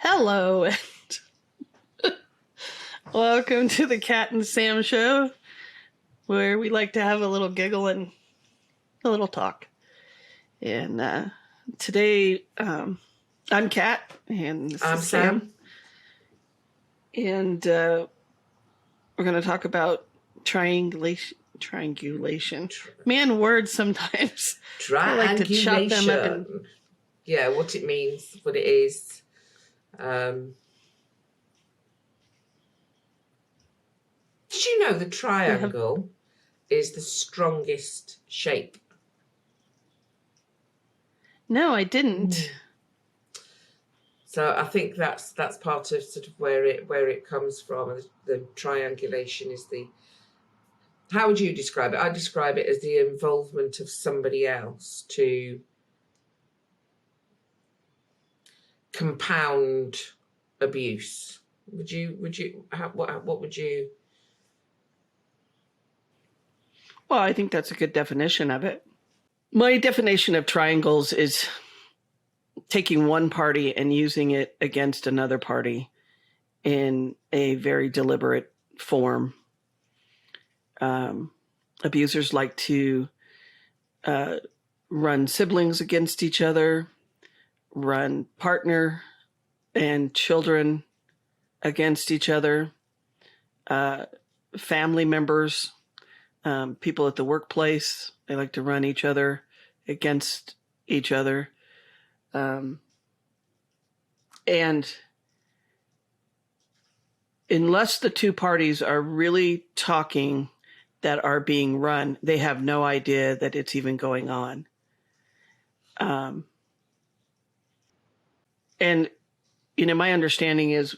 Hello, and welcome to the Cat and Sam show, where we like to have a little giggle and a little talk. And today, I'm Cat, and this I'm is Sam. Sam. And we're going to talk about triangulation. Man, words sometimes. I like to chop them up and Yeah, what it means, what it is. Did you know the triangle is the strongest shape? No, I didn't. So I think that's part of sort of where it comes from. The triangulation is the. How would you describe it? I describe it as the involvement of somebody else to compound abuse. Would you? What would you? Well, I think that's a good definition of it. My definition of triangles is taking one party and using it against another party in a very deliberate form. Abusers like to run siblings against each other, run partner and children against each other, family members, people at the workplace. They like to run each other against each other. And unless the two parties are really talking that are being run, they have no idea that it's even going on. And, my understanding is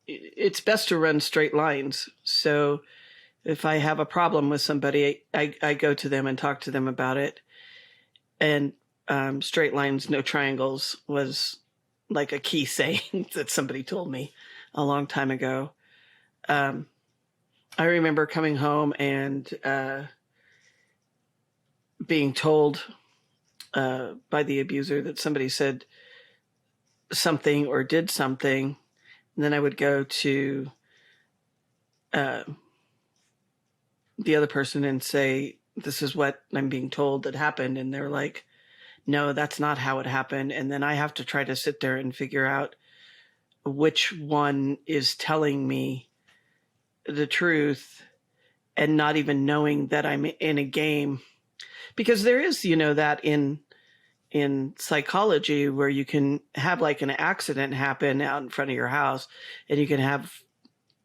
it's best to run straight lines. So if I have a problem with somebody, I go to them and talk to them about it. And straight lines, no triangles was like a key saying that somebody told me a long time ago. I remember coming home and being told by the abuser that somebody said something or did something. And then I would go to the other person and say, this is what I'm being told that happened. And they're like, no, that's not how it happened. And then I have to try to sit there and figure out which one is telling me the truth and not even knowing that I'm in a game. Because there is, that in psychology where you can have like an accident happen out in front of your house and you can have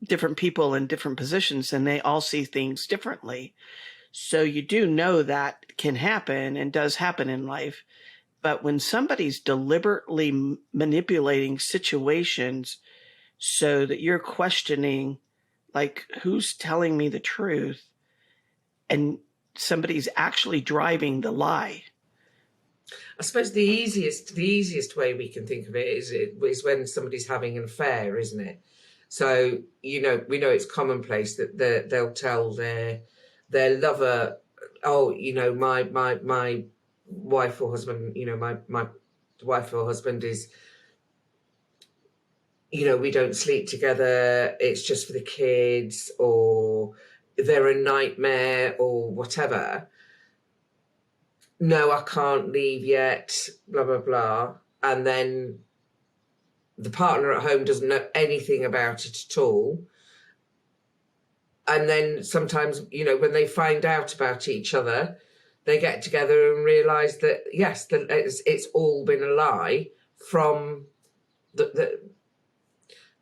different people in different positions and they all see things differently. So you do know that can happen and does happen in life. But when somebody's deliberately manipulating situations so that you're questioning, like, who's telling me the truth, and somebody's actually driving the lie. I suppose the easiest way we can think of it is when somebody's having an affair, isn't it? So, we know it's commonplace that they'll tell their lover, oh, my wife or husband, my wife or husband is, we don't sleep together, it's just for the kids, or they're a nightmare or whatever. No, I can't leave yet, blah, blah, blah. And then the partner at home doesn't know anything about it at all. And then sometimes, when they find out about each other, they get together and realise that, yes, it's all been a lie from the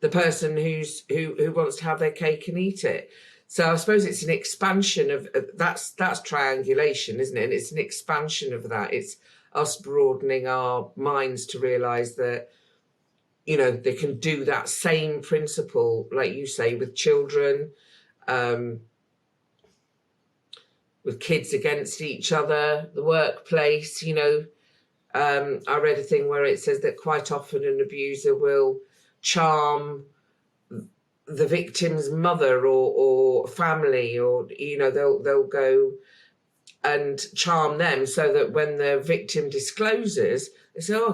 person who wants to have their cake and eat it. So I suppose it's an expansion of that's triangulation, isn't it? And it's an expansion of that. It's us broadening our minds to realise that, they can do that same principle, like you say, with children, with kids against each other, the workplace. I read a thing where it says that quite often an abuser will charm the victim's mother or family, or they'll go and charm them so that when the victim discloses, they say, oh,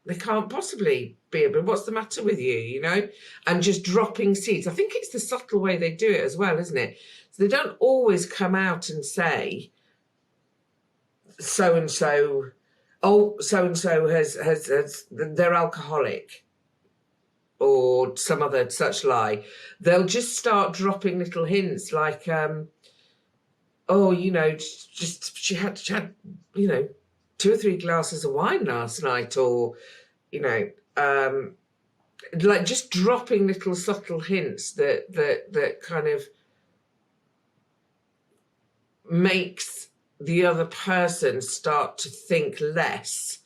They can't possibly be, but what's the matter with you, you know? And just dropping seeds. I think it's the subtle way they do it as well, isn't it? So they don't always come out and say, so-and-so, oh, so-and-so has they're alcoholic or some other such lie. They'll just start dropping little hints like, oh, you know, just she had, you know, 2 or 3 glasses of wine last night, or, you know, like just dropping little subtle hints that kind of makes the other person start to think less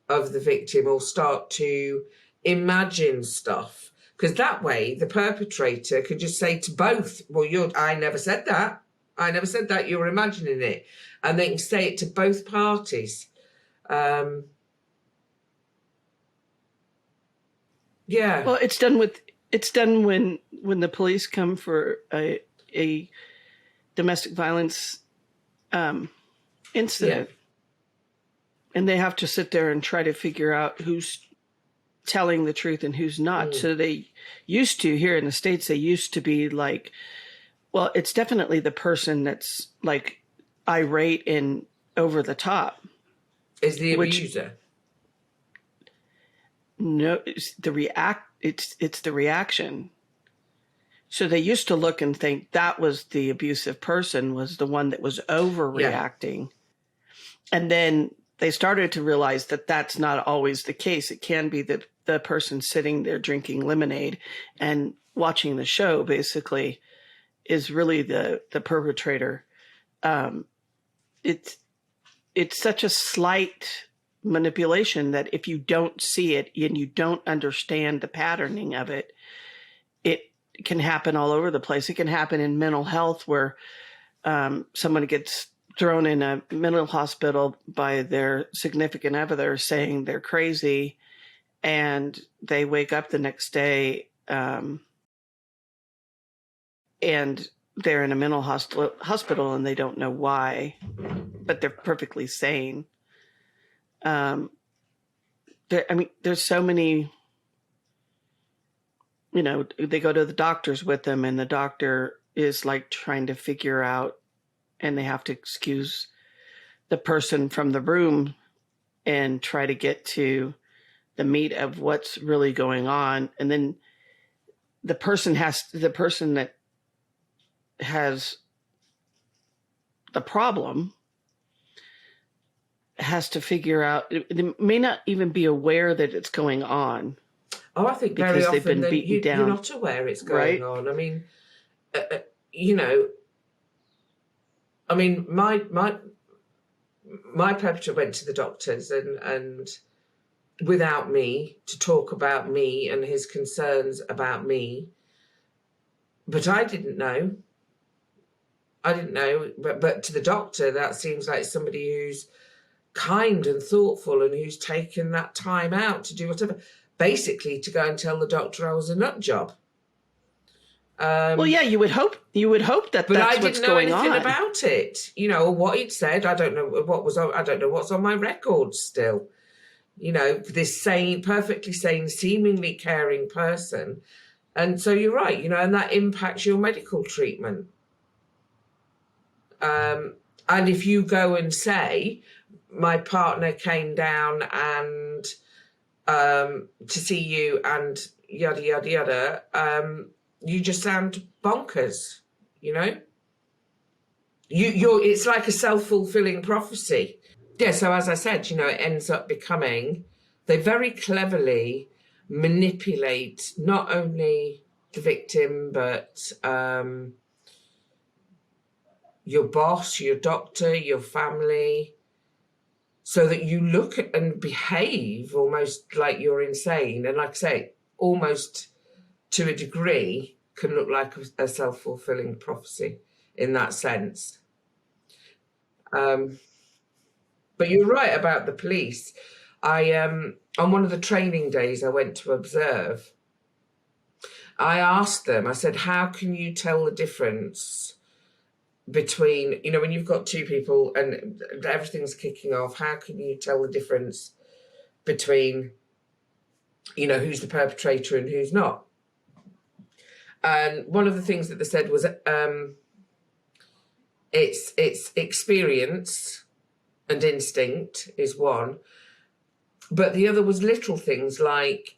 of the victim or start to imagine stuff. Because that way the perpetrator could just say to both, well, I never said that. I never said that. You're imagining it. And they can say it to both parties. Yeah. Well, it's done when the police come for a domestic violence incident, and they have to sit there and try to figure out who's telling the truth and who's not. So they used to, here in the States, they used to be like, well, it's definitely the person that's like irate and over the top. Is the abuser? No, it's the reaction. So they used to look and think that was the abusive person, was the one that was overreacting. And then they started to realize that that's not always the case. It can be that the person sitting there drinking lemonade and watching the show basically is really the perpetrator. It's such a slight manipulation that if you don't see it and you don't understand the patterning of it, it can happen all over the place. It can happen in mental health where someone gets thrown in a mental hospital by their significant other saying they're crazy, and they wake up the next day and they're in a mental hospital and they don't know why, but they're perfectly sane. There's so many, you know, they go to the doctors with them and the doctor is like trying to figure out, and they have to excuse the person from the room and try to get to the meat of what's really going on. And then the person that has the problem has to figure out, they may not even be aware that it's going on. Oh, I think very often you're not aware it's going right? on. I mean, you know, I mean, my perpetrator went to the doctors and without me to talk about me and his concerns about me, but I didn't know. But to the doctor, that seems like somebody who's kind and thoughtful and who's taken that time out to do whatever, basically to go and tell the doctor I was a nut job. Well, yeah, you would hope that but that's I what's didn't know going anything on about it, you know, or what he'd said. I don't know what's on my record still. You know, this perfectly sane, seemingly caring person. And so you're right, you know, and that impacts your medical treatment. And if you go and say, my partner came down and to see you and yada, yada, yada, you just sound bonkers, you know? It's like a self-fulfilling prophecy. Yeah, so as I said, you know, it ends up becoming, they very cleverly manipulate not only the victim, but your boss, your doctor, your family, so that you look at and behave almost like you're insane. And like I say, almost to a degree can look like a self-fulfilling prophecy in that sense. But you're right about the police. On one of the training days I went to observe, I asked them, I said, how can you tell the difference between, you know, when you've got 2 people and everything's kicking off, how can you tell the difference between you know, who's the perpetrator and who's not. And one of the things that they said was it's experience and instinct is one, but the other was little things like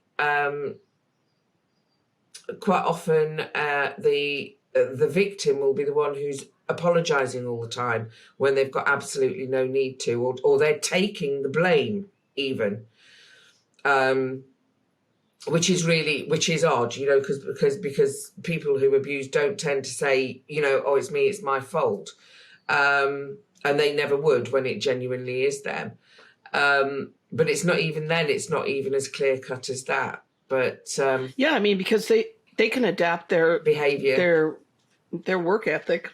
quite often the victim will be the one who's apologizing all the time when they've got absolutely no need to, or they're taking the blame even, which is odd, you know, because people who abuse don't tend to say, you know, oh, it's me, it's my fault, and they never would when it genuinely is them. But it's not even then, it's not even as clear cut as that. But yeah, I mean, because they can adapt their behavior, their work ethic.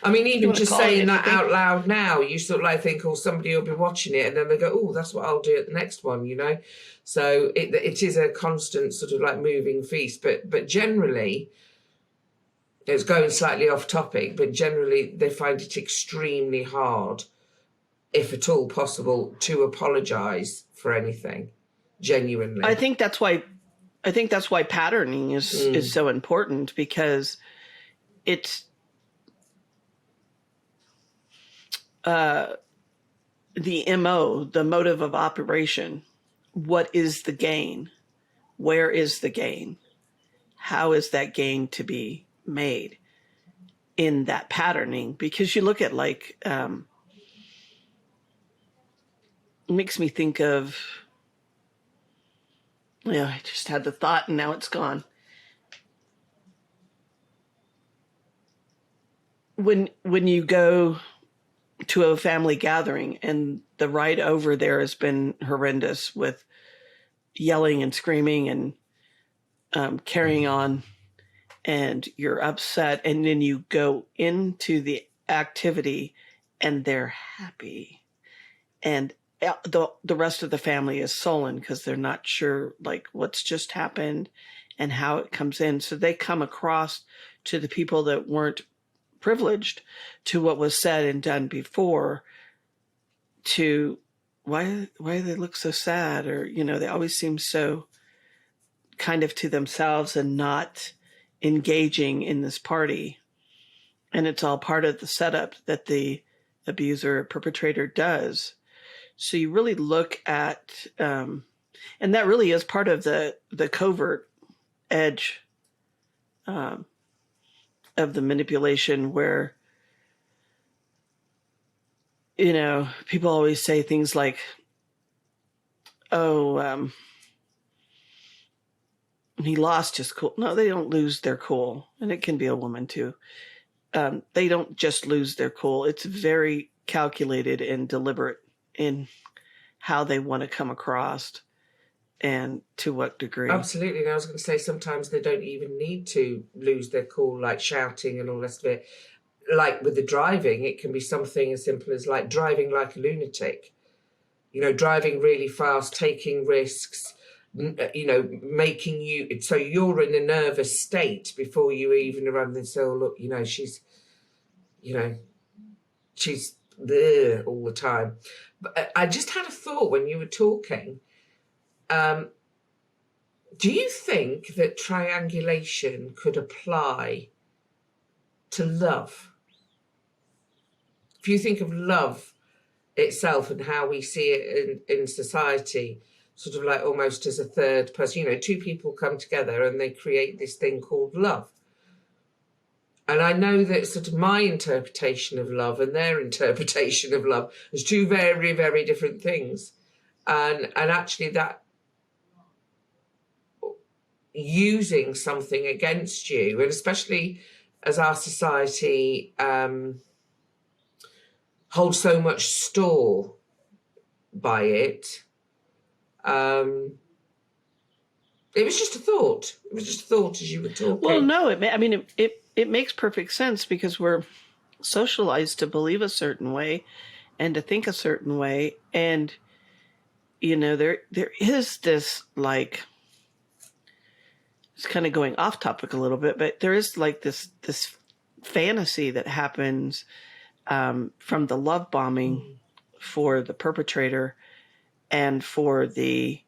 I mean, even just saying that anything out loud now, you sort of like think, oh, somebody will be watching it, and then they go, oh, that's what I'll do at the next one, you know. So it is a constant sort of like moving feast. But generally, it's going slightly off topic, but generally they find it extremely hard, if at all possible, to apologise for anything. Genuinely, I think that's why patterning is so important, because it's the MO, the motive of operation. What is the gain? Where is the gain? How is that gain to be made in that patterning? Because you look at like, it makes me think of, yeah, I just had the thought and now it's gone. When you go to a family gathering and the ride over there has been horrendous with yelling and screaming and carrying on, and you're upset, and then you go into the activity and they're happy, and the rest of the family is sullen because they're not sure like what's just happened and how it comes in. So they come across to the people that weren't privileged to what was said and done before, to why do they look so sad, or you know, they always seem so kind of to themselves and not engaging in this party. And it's all part of the setup that the abuser or perpetrator does. So you really look at and that really is part of the covert edge of the manipulation, where, you know, people always say things like, oh, he lost his cool. No, they don't lose their cool. And it can be a woman too. They don't just lose their cool. It's very calculated and deliberate in how they want to come across and to what degree. Absolutely. And I was going to say, sometimes they don't even need to lose their cool, like shouting and all the rest of it. Like with the driving, it can be something as simple as like driving like a lunatic, you know, driving really fast, taking risks, you know, making you, so you're in a nervous state before you even around and say, oh, look, you know, she's there all the time. But I just had a thought when you were talking. Do you think that triangulation could apply to love? If you think of love itself and how we see it in society, sort of like almost as a third person, you know, two people come together and they create this thing called love. And I know that sort of my interpretation of love and their interpretation of love is two very, very different things. And actually that using something against you, and especially as our society holds so much store by it, it was just a thought. It was just a thought as you were talking. Well, no, it makes perfect sense, because we're socialized to believe a certain way and to think a certain way. And, you know, there is this, like, it's kind of going off topic a little bit, but there is like this fantasy that happens from the love bombing for the perpetrator and for the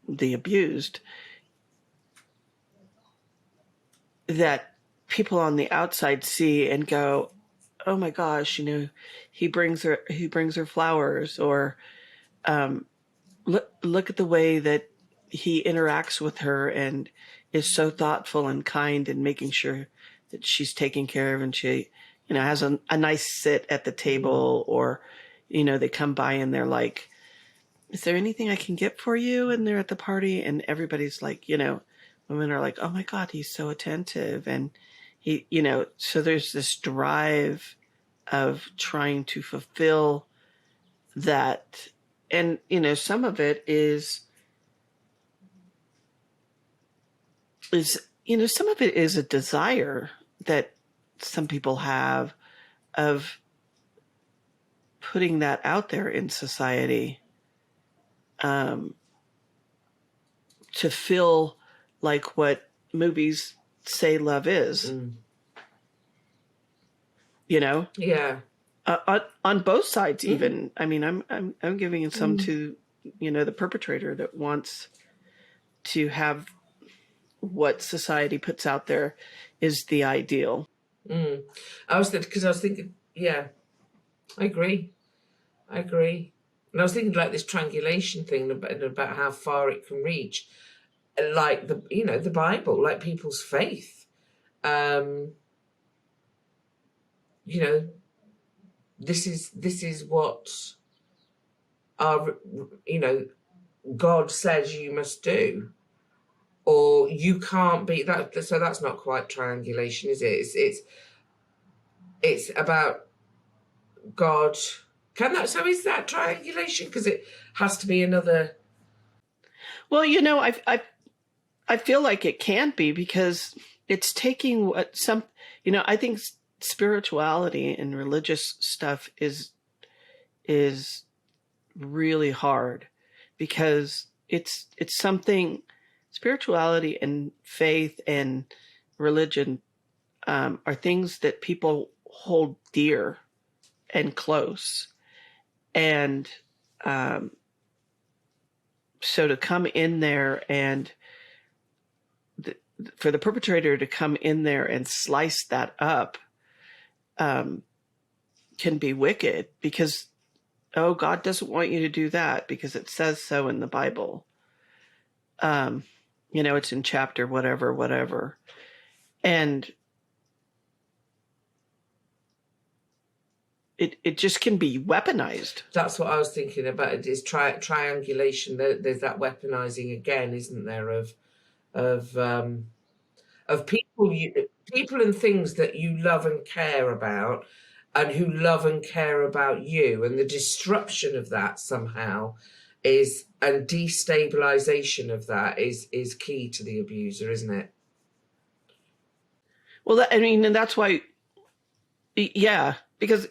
the abused, that people on the outside see and go, oh my gosh, he brings her flowers, or look at the way that he interacts with her and is so thoughtful and kind and making sure that she's taken care of, and she, has a nice sit at the table, or, they come by and they're like, is there anything I can get for you? And they're at the party, and everybody's like, women are like, oh my God, he's so attentive. And he, so there's this drive of trying to fulfill that. And, some of it is, some of it is a desire that some people have of putting that out there in society, to feel like what movies say love is. Yeah. On both sides, even. I mean, I'm giving some to, the perpetrator that wants to have what society puts out there is the ideal. I was thinking, yeah, I agree. And I was thinking like this triangulation thing about how far it can reach, like the Bible, like people's faith. This is what our, God says you must do, or you can't be that. So that's not quite triangulation, is it? It's about God. So is that triangulation? Because it has to be another. Well, I feel like it can be, because it's taking what I think spirituality and religious stuff is really hard, because it's something. Spirituality and faith and religion are things that people hold dear and close. And so to come in there and for the perpetrator to come in there and slice that up can be wicked, because, oh, God doesn't want you to do that because it says so in the Bible. It's in chapter whatever. And it just can be weaponized. That's what I was thinking about. It is triangulation. There's that weaponizing again, isn't there? Of people and things that you love and care about, and who love and care about you, and the disruption of that somehow and destabilization of that is key to the abuser, isn't it? Well, and that's why, yeah, because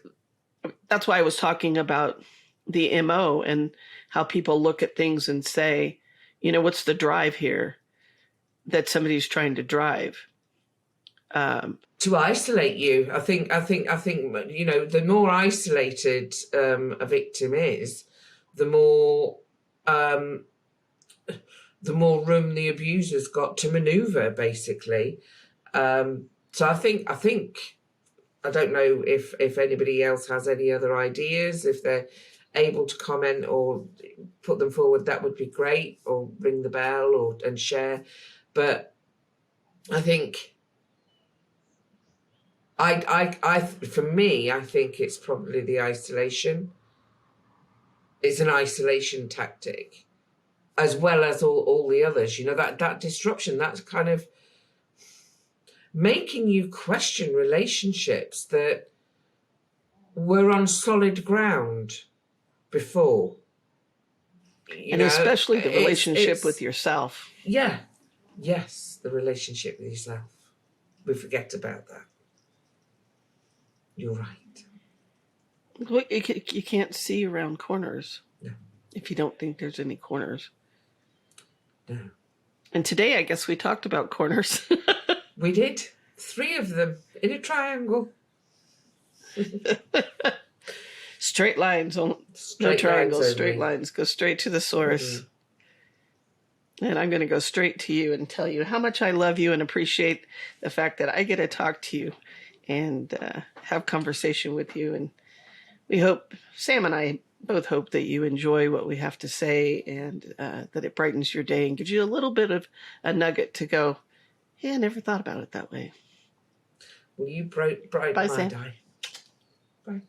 that's why I was talking about the MO and how people look at things and say, what's the drive here that somebody's trying to drive? To isolate you. I think, the more isolated a victim is, the more room the abuser's got to maneuver, basically. So I think I don't know if anybody else has any other ideas. If they're able to comment or put them forward, that would be great, or ring the bell and share. But I think for me, I think it's probably the isolation. It's an isolation tactic, as well as all the others. That disruption, that's kind of making you question relationships that were on solid ground before. And especially the relationship with yourself. Yeah. Yes, the relationship with yourself. We forget about that. You're right. Well, you can't see around corners. No. If you don't think there's any corners. No. And today, I guess we talked about corners. We did. 3 of them in a triangle. Straight lines, no triangles, straight lines. Go straight to the source. And I'm going to go straight to you and tell you how much I love you and appreciate the fact that I get to talk to you and have conversation with you. And we hope, Sam and I both hope that you enjoy what we have to say and that it brightens your day and gives you a little bit of a nugget to go, yeah, I never thought about it that way. Well, you brighten Bye, my Sam. day. Bye.